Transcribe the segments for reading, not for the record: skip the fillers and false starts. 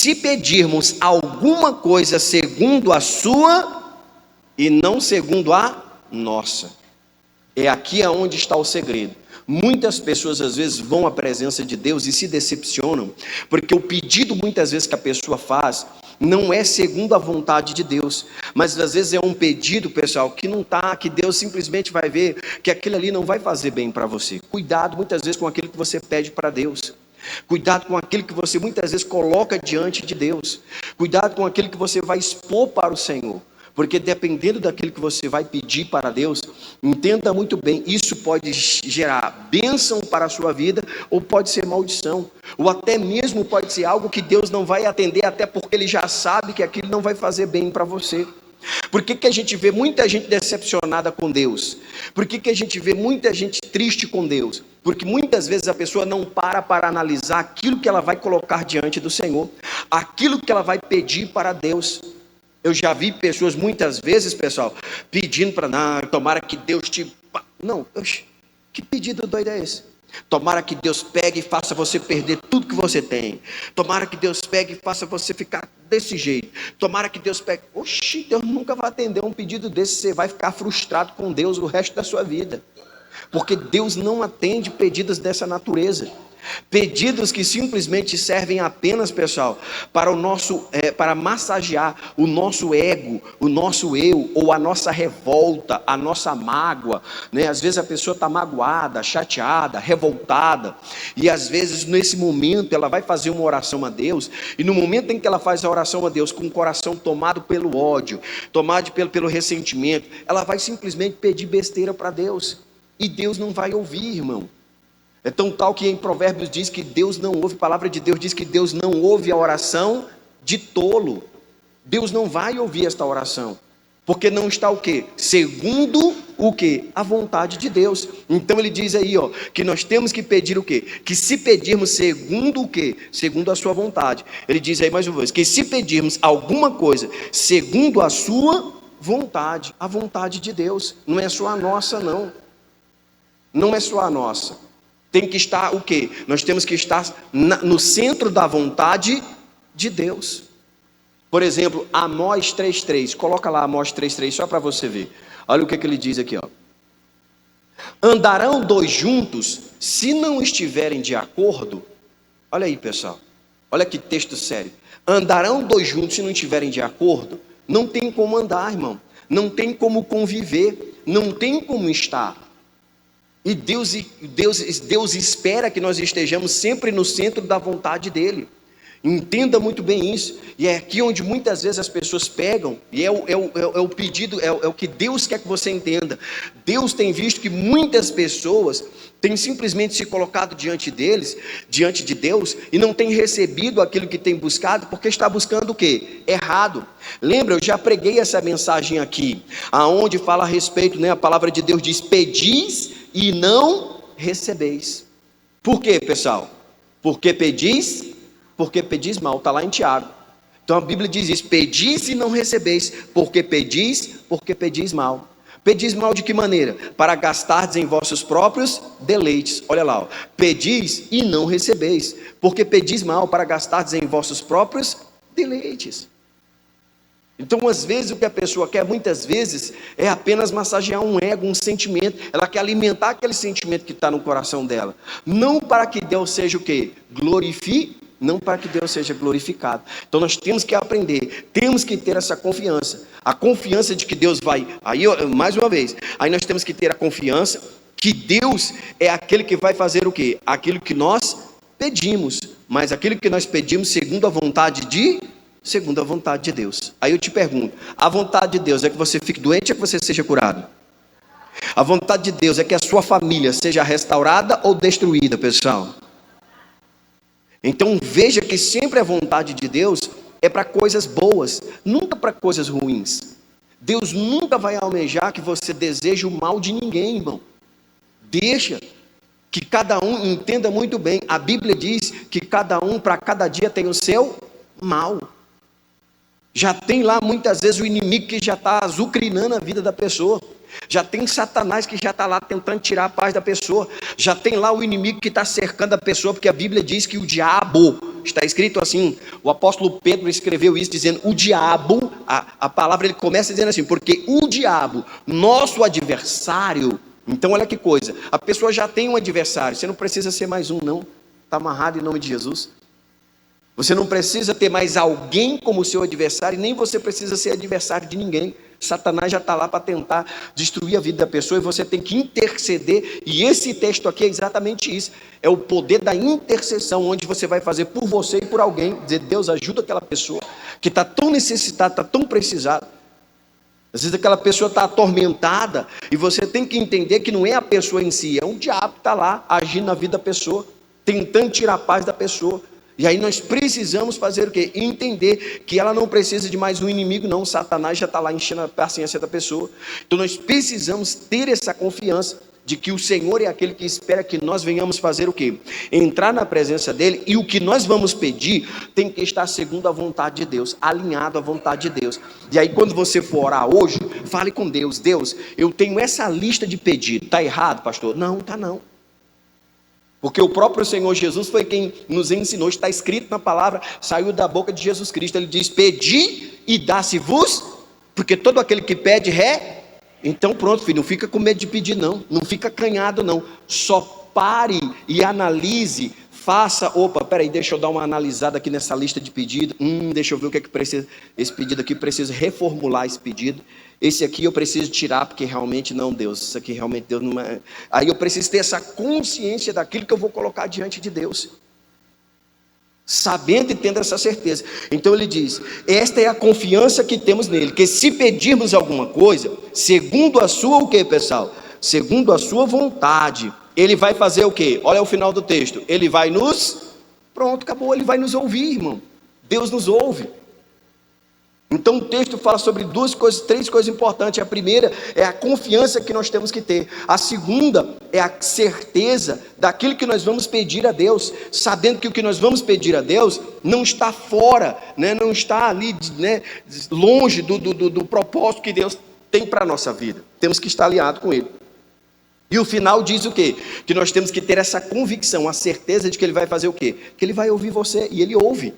se pedirmos alguma coisa segundo a sua e não segundo a nossa. É aqui aonde está o segredo. Muitas pessoas às vezes vão à presença de Deus e se decepcionam, porque o pedido muitas vezes que a pessoa faz não é segundo a vontade de Deus, mas às vezes é um pedido, pessoal, que não está, que Deus simplesmente vai ver que aquilo ali não vai fazer bem para você. Cuidado muitas vezes com aquilo que você pede para Deus. Cuidado com aquilo que você muitas vezes coloca diante de Deus. Cuidado com aquilo que você vai expor para o Senhor. Porque dependendo daquilo que você vai pedir para Deus, entenda muito bem, isso pode gerar bênção para a sua vida, ou pode ser maldição, ou até mesmo pode ser algo que Deus não vai atender, até porque Ele já sabe que aquilo não vai fazer bem para você. Por que a gente vê muita gente decepcionada com Deus? Por que a gente vê muita gente triste com Deus? Porque muitas vezes a pessoa não para analisar aquilo que ela vai colocar diante do Senhor, aquilo que ela vai pedir para Deus. Eu já vi pessoas muitas vezes, pessoal, pedindo para, não, tomara que Deus te... Não, que pedido doido é esse? Tomara que Deus pegue e faça você perder tudo que você tem. Tomara que Deus pegue e faça você ficar desse jeito. Tomara que Deus pegue... Oxi, Deus nunca vai atender um pedido desse. Você vai ficar frustrado com Deus o resto da sua vida. Porque Deus não atende pedidos dessa natureza. Pedidos que simplesmente servem apenas, pessoal, para o nosso, para massagear o nosso ego, o nosso eu, ou a nossa revolta, a nossa mágoa, né? Às vezes a pessoa está magoada, chateada, revoltada, e às vezes nesse momento ela vai fazer uma oração a Deus, e no momento em que ela faz a oração a Deus com o coração tomado pelo ódio, tomado pelo ressentimento, ela vai simplesmente pedir besteira para Deus, e Deus não vai ouvir, irmão. É tão tal que em Provérbios diz que Deus não ouve, a palavra de Deus diz que Deus não ouve a oração de tolo. Deus não vai ouvir esta oração, porque não está o quê? Segundo o quê? A vontade de Deus. Então ele diz aí, ó, que nós temos que pedir o quê? Que se pedirmos segundo o quê? Segundo a sua vontade. Ele diz aí mais uma vez, que se pedirmos alguma coisa segundo a sua vontade, a vontade de Deus, não é só a nossa não. Não é só a nossa. Tem que estar o quê? Nós temos que estar no centro da vontade de Deus. Por exemplo, Amós 3,3. Coloca lá Amós 3,3 só para você ver. Olha o que ele diz aqui, ó. Andarão dois juntos se não estiverem de acordo? Olha aí, pessoal. Olha que texto sério. Andarão dois juntos se não estiverem de acordo? Não tem como andar, irmão. Não tem como conviver. Não tem como estar. E Deus espera que nós estejamos sempre no centro da vontade dEle. Entenda muito bem isso. E é aqui onde muitas vezes as pessoas pegam, e é o pedido, é o que Deus quer que você entenda. Deus tem visto que muitas pessoas têm simplesmente se colocado diante de Deus, e não têm recebido aquilo que tem buscado, porque está buscando o quê? Errado. Lembra, eu já preguei essa mensagem aqui, aonde fala a respeito, né? A palavra de Deus diz, pedis e não recebeis. Por quê, pessoal? Porque pedis mal, está lá em Tiago. Então a Bíblia diz isso, pedis e não recebeis, porque pedis mal. Pedis mal de que maneira? Para gastardes em vossos próprios deleites. Olha lá, ó. Pedis e não recebeis, porque pedis mal, para gastardes em vossos próprios deleites. Então, às vezes, o que a pessoa quer, muitas vezes, é apenas massagear um ego, um sentimento. Ela quer alimentar aquele sentimento que está no coração dela. Não para que Deus seja o quê? Não para que Deus seja glorificado. Então, nós temos que aprender, temos que ter essa confiança. A confiança de que Deus vai... Aí, mais uma vez, aí nós temos que ter a confiança que Deus é aquele que vai fazer o quê? Aquilo que nós pedimos. Mas aquilo que nós pedimos segundo a vontade de Deus. Aí eu te pergunto, a vontade de Deus é que você fique doente ou que você seja curado? A vontade de Deus é que a sua família seja restaurada ou destruída, pessoal? Então veja que sempre a vontade de Deus é para coisas boas, nunca para coisas ruins. Deus nunca vai almejar que você deseje o mal de ninguém, irmão. Deixa que cada um entenda muito bem. A Bíblia diz que cada um, para cada dia, tem o seu mal. Já tem lá muitas vezes o inimigo que já está azucrinando a vida da pessoa. Já tem Satanás que já está lá tentando tirar a paz da pessoa. Já tem lá o inimigo que está cercando a pessoa, porque a Bíblia diz que o diabo está escrito assim, o apóstolo Pedro escreveu isso dizendo, o diabo, a palavra ele começa dizendo assim, porque o diabo, nosso adversário, então olha que coisa, a pessoa já tem um adversário, você não precisa ser mais um não, está amarrado em nome de Jesus. Você não precisa ter mais alguém como seu adversário, nem você precisa ser adversário de ninguém. Satanás já está lá para tentar destruir a vida da pessoa e você tem que interceder. E esse texto aqui é exatamente isso. É o poder da intercessão, onde você vai fazer por você e por alguém. Dizer, Deus, ajuda aquela pessoa que está tão necessitada, está tão precisada. Às vezes aquela pessoa está atormentada e você tem que entender que não é a pessoa em si, é um diabo que está lá agindo na vida da pessoa, tentando tirar a paz da pessoa. E aí nós precisamos fazer o quê? Entender que ela não precisa de mais um inimigo não, Satanás já está lá enchendo a paciência da pessoa. Então nós precisamos ter essa confiança de que o Senhor é aquele que espera que nós venhamos fazer o quê? Entrar na presença dEle, e o que nós vamos pedir tem que estar segundo a vontade de Deus, alinhado à vontade de Deus. E aí quando você for orar hoje, fale com Deus, Deus, eu tenho essa lista de pedidos, está errado pastor? Não, está não. Porque o próprio Senhor Jesus foi quem nos ensinou, está escrito na palavra, saiu da boca de Jesus Cristo, ele diz, pedi e dá-se-vos, porque todo aquele que pede, então pronto filho, não fica com medo de pedir não, não fica acanhado não, só pare e analise, peraí, deixa eu dar uma analisada aqui nessa lista de pedido, deixa eu ver o que é que precisa, esse pedido aqui precisa reformular esse pedido, esse aqui eu preciso tirar, porque realmente não, Deus, isso aqui realmente Deus não é. Aí eu preciso ter essa consciência daquilo que eu vou colocar diante de Deus, sabendo e tendo essa certeza. Então ele diz, esta é a confiança que temos nele, que se pedirmos alguma coisa, segundo a sua, o que pessoal? Segundo a sua vontade, ele vai fazer o que? Olha o final do texto, ele vai pronto, acabou, ele vai nos ouvir, irmão, Deus nos ouve. Então o texto fala sobre três coisas importantes. A primeira é a confiança que nós temos que ter. A segunda é a certeza daquilo que nós vamos pedir a Deus, sabendo que o que nós vamos pedir a Deus não está fora, não está ali, longe do propósito que Deus tem para a nossa vida. Temos que estar alinhado com Ele. E o final diz o quê? Que nós temos que ter essa convicção, a certeza de que Ele vai fazer o quê? Que Ele vai ouvir você, e Ele ouve.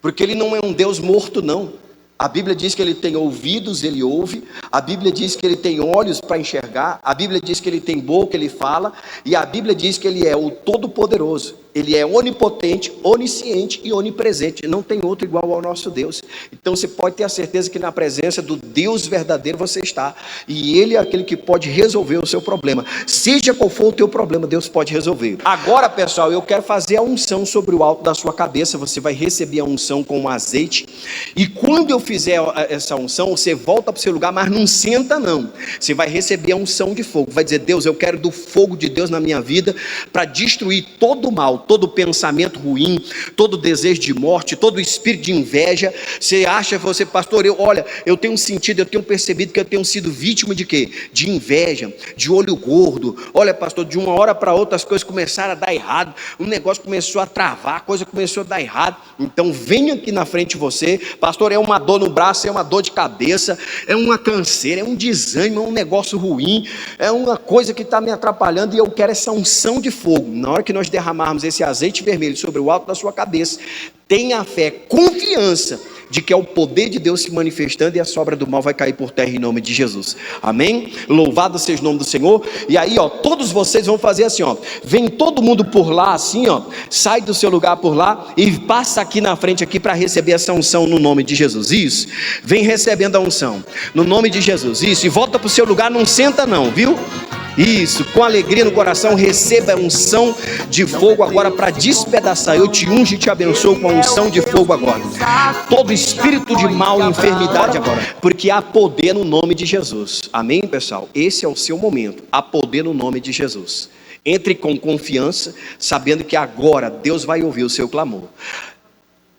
Porque Ele não é um Deus morto não. A Bíblia diz que Ele tem ouvidos, Ele ouve. A Bíblia diz que Ele tem olhos para enxergar. A Bíblia diz que Ele tem boca, Ele fala. E a Bíblia diz que Ele é o Todo-Poderoso. Ele é onipotente, onisciente e onipresente. Não tem outro igual ao nosso Deus. Então você pode ter a certeza que na presença do Deus verdadeiro você está. E Ele é aquele que pode resolver o seu problema. Seja qual for o teu problema, Deus pode resolver. Agora, pessoal, eu quero fazer a unção sobre o alto da sua cabeça. Você vai receber a unção com um azeite. E quando eu fizer essa unção, você volta para o seu lugar, mas não senta não. Você vai receber a unção de fogo. Vai dizer, Deus, eu quero do fogo de Deus na minha vida para destruir todo o mal, todo pensamento ruim, todo desejo de morte, todo espírito de inveja. Você, pastor, eu tenho sentido, eu tenho percebido que eu tenho sido vítima de quê? De inveja, de olho gordo. Olha, pastor, de uma hora para outra as coisas começaram a dar errado, o negócio começou a travar, a coisa começou a dar errado. Então vem aqui na frente de você, pastor, é uma dor no braço, é uma dor de cabeça, é uma canseira, é um desânimo, é um negócio ruim, é uma coisa que está me atrapalhando e eu quero essa unção de fogo. Na hora que nós derramarmos esse azeite vermelho sobre o alto da sua cabeça, tenha fé, confiança de que é o poder de Deus se manifestando e a sobra do mal vai cair por terra em nome de Jesus, amém? Louvado seja o nome do Senhor. E aí todos vocês vão fazer assim, vem todo mundo por lá assim, sai do seu lugar por lá e passa aqui na frente aqui para receber essa unção no nome de Jesus. Isso, vem recebendo a unção no nome de Jesus, isso, e volta para o seu lugar, não senta não, viu? Isso, com alegria no coração, receba a unção de fogo agora para despedaçar. Eu te unjo e te abençoo com a unção de fogo agora. Todo espírito de mal e enfermidade agora, porque há poder no nome de Jesus. Amém, pessoal? Esse é o seu momento. Há poder no nome de Jesus. Entre com confiança, sabendo que agora Deus vai ouvir o seu clamor.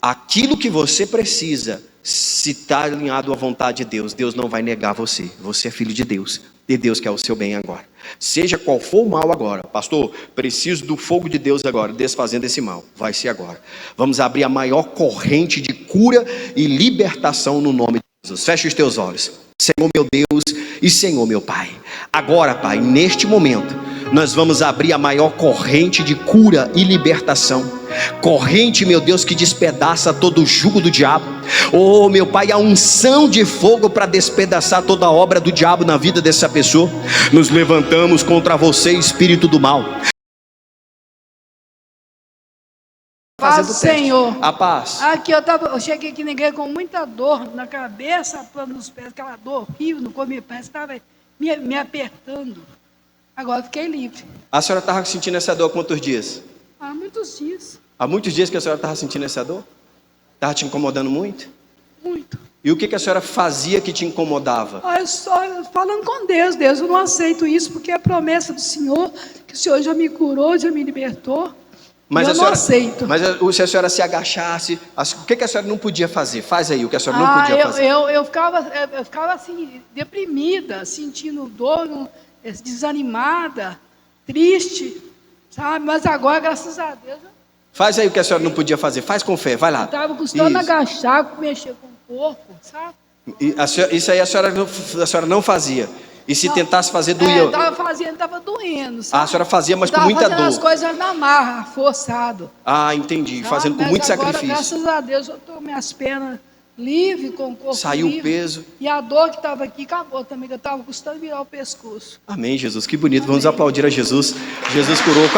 Aquilo que você precisa, se está alinhado à vontade de Deus, Deus não vai negar você. Você é filho de Deus. E Deus quer o seu bem agora. Seja qual for o mal agora. Pastor, preciso do fogo de Deus agora, desfazendo esse mal. Vai ser agora. Vamos abrir a maior corrente de cura e libertação no nome de Jesus. Feche os teus olhos. Senhor meu Deus e Senhor meu Pai. Agora, Pai, neste momento, nós vamos abrir a maior corrente de cura e libertação. Corrente, meu Deus, que despedaça todo o jugo do diabo. Oh, meu Pai, a unção de fogo para despedaçar toda a obra do diabo na vida dessa pessoa. Nos levantamos contra você, espírito do mal. Paz do Senhor. A paz. Aqui eu cheguei aqui na igreja com muita dor na cabeça, nos pés, aquela dor horrível no corpo, parece que estava me apertando. Agora fiquei livre. A senhora estava sentindo essa dor há quantos dias? Há muitos dias. Há muitos dias que a senhora estava sentindo essa dor? Estava te incomodando muito? Muito. E o que a senhora fazia que te incomodava? Eu só falando com Deus, eu não aceito isso, porque é a promessa do Senhor, que o Senhor já me curou, já me libertou. Mas eu não aceito. Mas se a senhora se agachasse, o que a senhora não podia fazer? Faz aí o que a senhora não podia fazer. Eu ficava assim, deprimida, sentindo dor, desanimada, triste, sabe? Mas agora, graças a Deus... Faz aí o que a senhora não podia fazer, faz com fé, vai lá. Eu estava custando agachar, mexer com o corpo, sabe? Isso aí a senhora não fazia. E se tentasse fazer, doía? Eu estava fazendo, estava doendo, sabe? A senhora fazia, mas com muita dor. Estava fazendo as coisas na marra, forçado. Entendi, Sabe? fazendo com muito agora, sacrifício. Graças a Deus, eu estou minhas pernas livres, com o corpo Saiu livre. o peso. E a dor que estava aqui acabou também, que eu estava custando virar o pescoço. Amém, Jesus, que bonito. Vamos aplaudir a Jesus. Jesus curou.